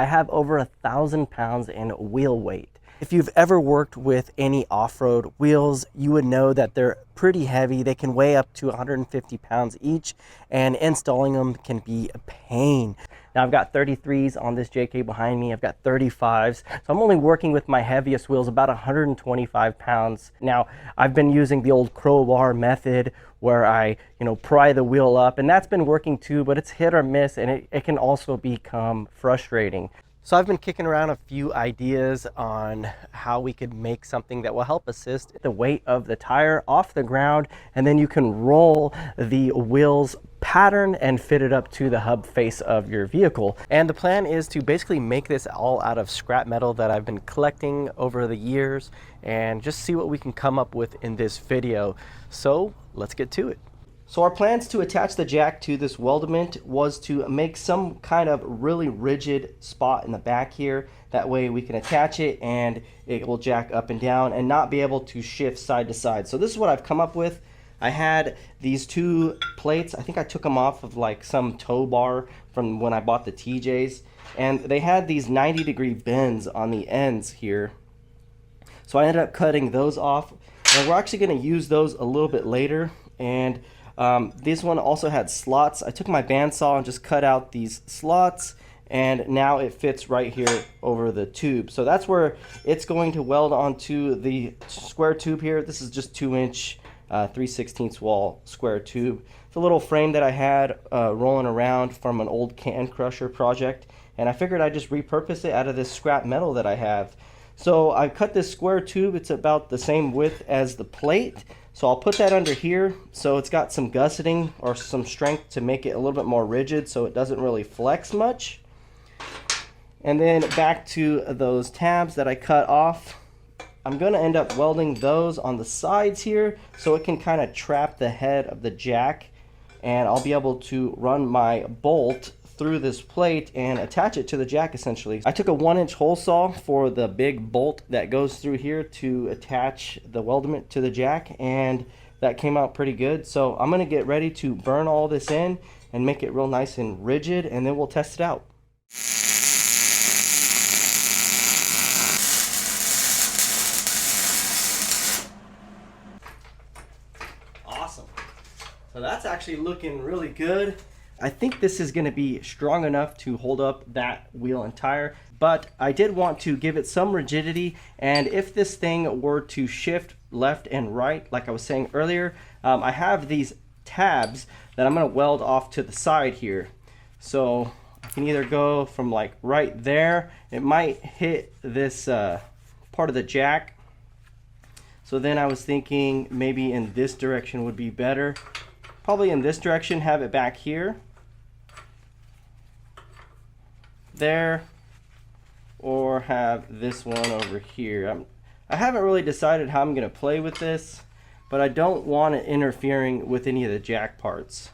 I have over 1,000 pounds in wheel weight. If you've ever worked with any off-road wheels, you would know that they're pretty heavy. They can weigh up to 150 pounds each, and installing them can be a pain. Now I've got 33s on this JK behind me. I've got 35s. So I'm only working with my heaviest wheels, about 125 pounds. Now I've been using the old crowbar method where I, pry the wheel up, and that's been working too, but it's hit or miss, and it can also become frustrating. So I've been kicking around a few ideas on how we could make something that will help assist the weight of the tire off the ground, and then you can roll the wheels pattern and fit it up to the hub face of your vehicle. And the plan is to basically make this all out of scrap metal that I've been collecting over the years and just see what we can come up with in this video. So let's get to it. So our plans to attach the jack to this weldment was to make some kind of really rigid spot in the back here. That way we can attach it and it will jack up and down and not be able to shift side to side. So this is what I've come up with. I had these two plates. I think I took them off of like some tow bar from when I bought the TJs. And they had these 90-degree bends on the ends here. So I ended up cutting those off. And we're actually going to use those a little bit later. And this one also had slots. I took my bandsaw and just cut out these slots, and now it fits right here over the tube. So that's where it's going to weld onto the square tube here. This is just 2-inch 3/16 wall square tube. It's a little frame that I had rolling around from an old can crusher project, and I figured I'd just repurpose it out of this scrap metal that I have. So I cut this square tube. It's about the same width as the plate. So I'll put that under here so it's got some gusseting or some strength to make it a little bit more rigid so it doesn't really flex much. And then back to those tabs that I cut off. I'm going to end up welding those on the sides here so it can kind of trap the head of the jack, and I'll be able to run my bolt through this plate and attach it to the jack essentially. I took a 1-inch hole saw for the big bolt that goes through here to attach the weldment to the jack, and that came out pretty good. So I'm going to get ready to burn all this in and make it real nice and rigid, and then we'll test it out. Awesome. So that's actually looking really good. I think this is going to be strong enough to hold up that wheel and tire, but I did want to give it some rigidity, and if this thing were to shift left and right, like I was saying earlier, I have these tabs that I'm going to weld off to the side here. So I can either go from like right there, it might hit this part of the jack. So then I was thinking maybe in this direction would be better. Probably in this direction, have it back here. There, or have this one over here. I haven't really decided how I'm going to play with this, but I don't want it interfering with any of the jack parts.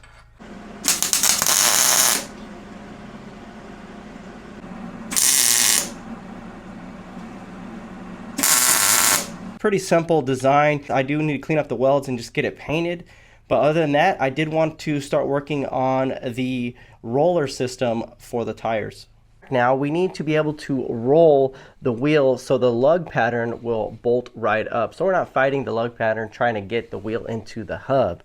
Pretty simple design. I do need to clean up the welds and just get it painted. But other than that, I did want to start working on the roller system for the tires. Now we need to be able to roll the wheel so the lug pattern will bolt right up. So we're not fighting the lug pattern trying to get the wheel into the hub.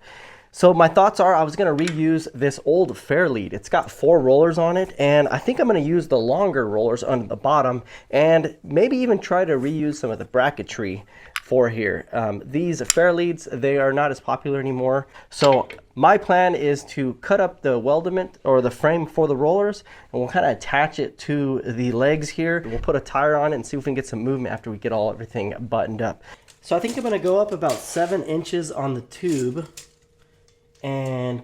So my thoughts are I was going to reuse this old Fairlead. It's got 4 rollers on it, and I think I'm going to use the longer rollers on the bottom and maybe even try to reuse some of the bracketry for here. These Fairleads, they are not as popular anymore. So my plan is to cut up the weldment or the frame for the rollers, and we'll kind of attach it to the legs here. We'll put a tire on it and see if we can get some movement after we get everything buttoned up. So I think I'm going to go up about 7 inches on the tube and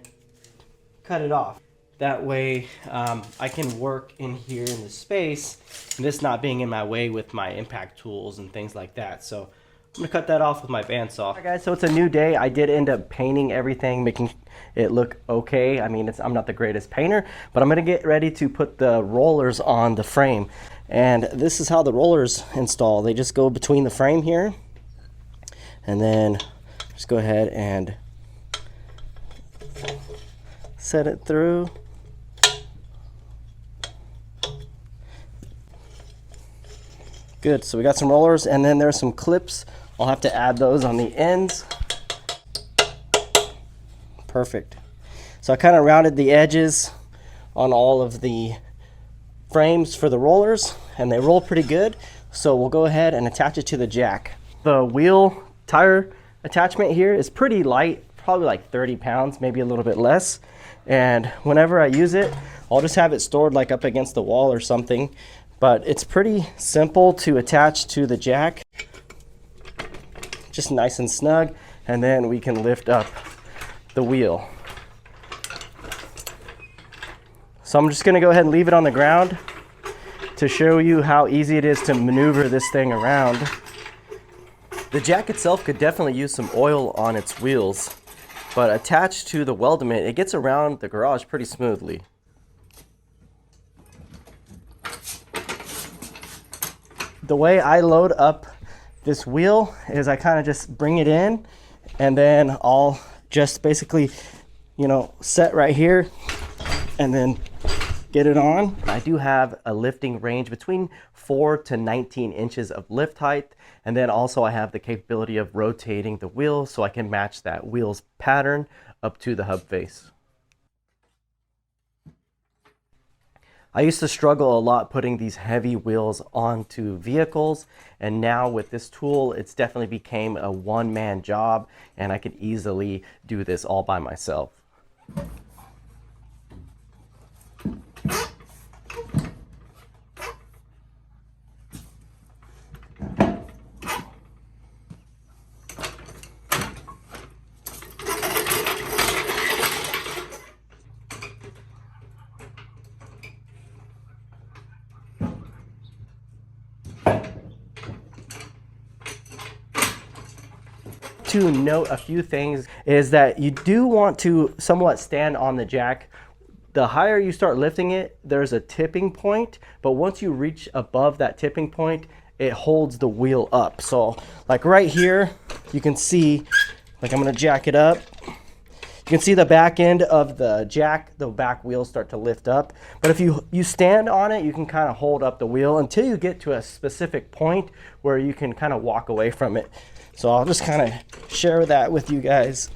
cut it off. That way I can work in here in the space, and this not being in my way with my impact tools and things like that. So I'm gonna cut that off with my bandsaw. All right, guys, so it's a new day. I did end up painting everything, making it look okay. I mean, I'm not the greatest painter, but I'm gonna get ready to put the rollers on the frame. And this is how the rollers install. They just go between the frame here, and then just go ahead and set it through. Good, so we got some rollers, and then there's some clips. I'll have to add those on the ends. Perfect. So I kind of rounded the edges on all of the frames for the rollers, and they roll pretty good. So we'll go ahead and attach it to the jack. The wheel tire attachment here is pretty light, probably like 30 pounds, maybe a little bit less. And whenever I use it, I'll just have it stored like up against the wall or something. But it's pretty simple to attach to the jack. Just nice and snug. And then we can lift up the wheel. So I'm just gonna go ahead and leave it on the ground to show you how easy it is to maneuver this thing around. The jack itself could definitely use some oil on its wheels, but attached to the weldment, it gets around the garage pretty smoothly. The way I load up this wheel is I kind of just bring it in, and then I'll just basically, set right here and then get it on. I do have a lifting range between 4 to 19 inches of lift height, and then also I have the capability of rotating the wheel so I can match that wheel's pattern up to the hub face. I used to struggle a lot putting these heavy wheels onto vehicles, and now with this tool it's definitely became a one-man job, and I could easily do this all by myself. To note a few things is that you do want to somewhat stand on the jack. The higher you start lifting it, there's a tipping point, but once you reach above that tipping point, it holds the wheel up. So like right here, you can see, like I'm gonna jack it up. You can see the back end of the jack, the back wheels start to lift up. But if you stand on it, you can kind of hold up the wheel until you get to a specific point where you can kind of walk away from it. So I'll just kind of share that with you guys.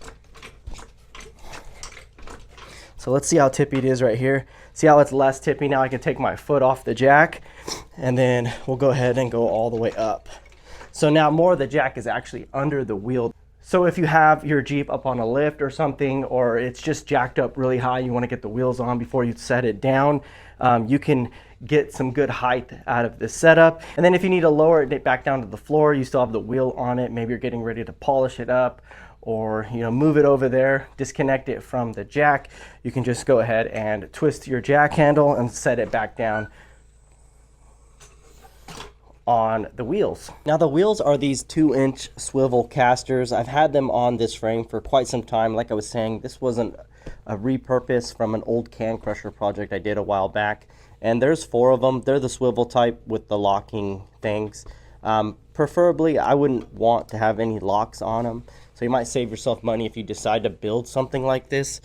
So let's see how tippy it is right here. See how it's less tippy now? I can take my foot off the jack, and then we'll go ahead and go all the way up. So now more of the jack is actually under the wheel. So if you have your Jeep up on a lift or something, or it's just jacked up really high, you want to get the wheels on before you set it down, you can get some good height out of this setup. And then if you need to lower it back down to the floor, you still have the wheel on it. Maybe you're getting ready to polish it up, or move it over there, disconnect it from the jack. You can just go ahead and twist your jack handle and set it back down on the wheels. Now the wheels are these 2-inch swivel casters. I've had them on this frame for quite some time. Like I was saying, this wasn't a repurpose from an old can crusher project I did a while back. And there's 4 of them. They're the swivel type with the locking things. Preferably, I wouldn't want to have any locks on them. So you might save yourself money if you decide to build something like this.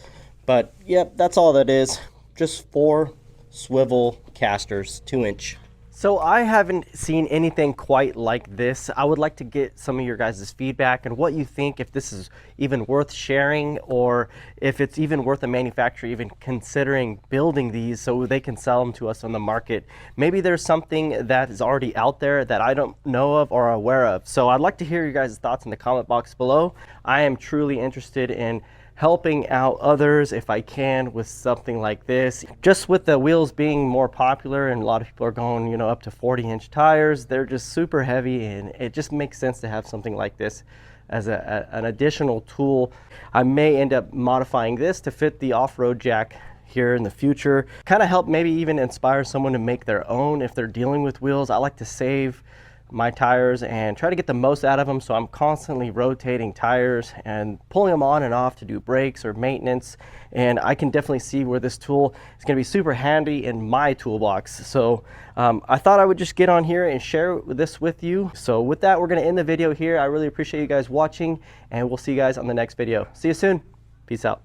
But yep, that's all that is. Just 4 swivel casters, 2-inch. So I haven't seen anything quite like this. I would like to get some of your guys' feedback and what you think, if this is even worth sharing, or if it's even worth a manufacturer even considering building these so they can sell them to us on the market. Maybe there's something that is already out there that I don't know of or aware of. So I'd like to hear your guys' thoughts in the comment box below. I am truly interested in helping out others if I can with something like this. Just with the wheels being more popular, and a lot of people are going up to 40-inch tires, they're just super heavy, and it just makes sense to have something like this as an additional tool. I may end up modifying this to fit the off-road jack here in the future. Kind of help maybe even inspire someone to make their own if they're dealing with wheels. I like to save my tires and try to get the most out of them, so I'm constantly rotating tires and pulling them on and off to do brakes or maintenance. And I can definitely see where this tool is going to be super handy in my toolbox. So I thought I would just get on here and share this with you. So with that, we're going to end the video here. I really appreciate you guys watching, and we'll see you guys on the next video. See you soon. Peace out.